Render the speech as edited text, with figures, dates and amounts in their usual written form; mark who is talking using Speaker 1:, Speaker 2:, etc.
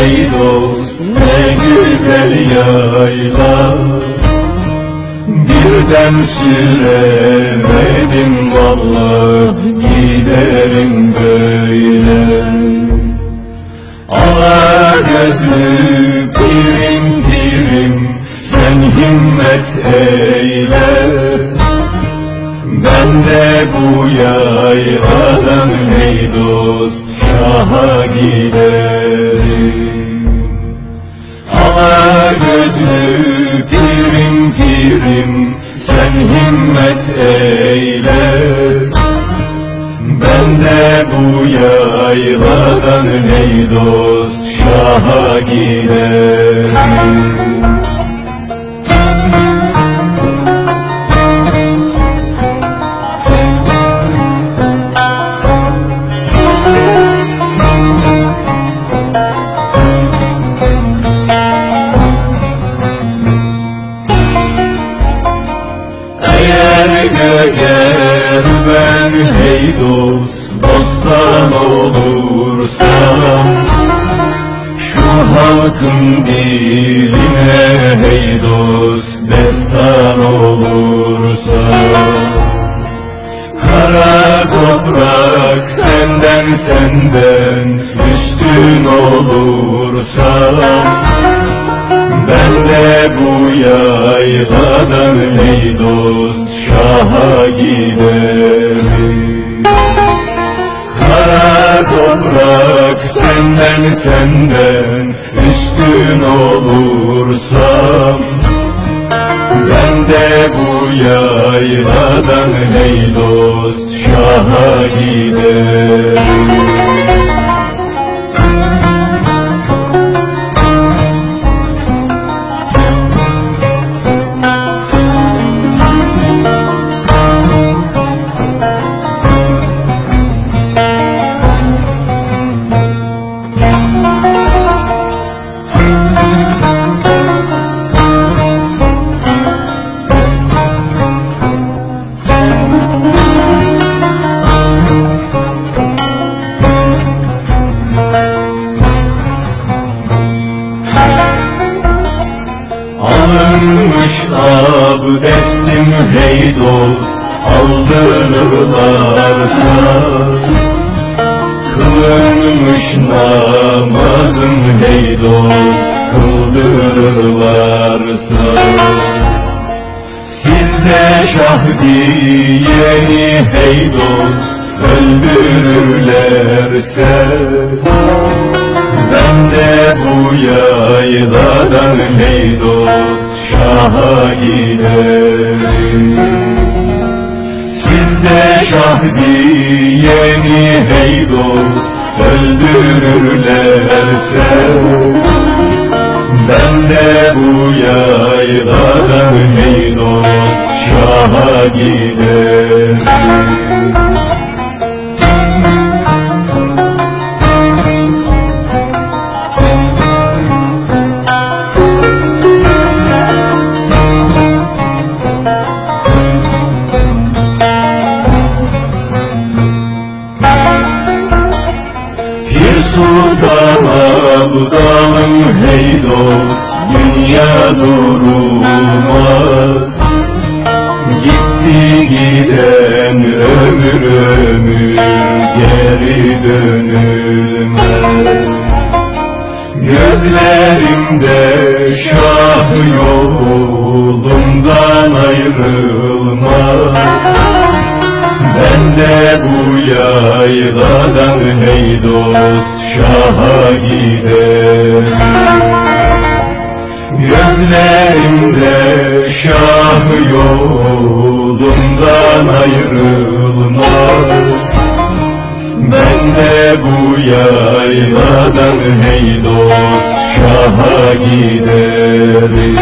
Speaker 1: hey dost, ne güzel yayla. Birden süremedim vallahi, giderim böyle. Ala gözlü pirim pirim, sen himmet eyle. Ben de bu yayladan hey dost, şaha giderim. Ala gözlü pirim pirim, sen himmet eyle. Ben de bu yayladan hey dost, şaha giderim. Eğer ben hey dost, bostan olursam, şu halkın diline hey dost, destan olursam, kara toprak senden üstün olursam, ben de bu yayladan hey dost, şaha giderim. Kara toprak senden üstün olursam, ben de bu yayladan hey dost, şaha giderim. Alınmış abdestim hey dost, aldırırlarsa, kılınmış namazım hey dost, kıldırırlarsa, sizde şah diyeni hey dost, öldürürlerse, ben de bu yayladan hey dost, şaha giderim. Sizde şah diyeni hey dost, öldürürlerse, ben de bu yayladan hey dost, şaha giderim. Sultan Abdalım hey dost, dünya durmaz. Gitti giden ömür geri dönülmez. Gözlerimde şah yolundan ayrılmaz. Ben de bu yayladan hey dost, şaha giderim. Gözlerimde şah yolundan ayrılmaz. Ben de bu yayladan hey dost, şaha giderim.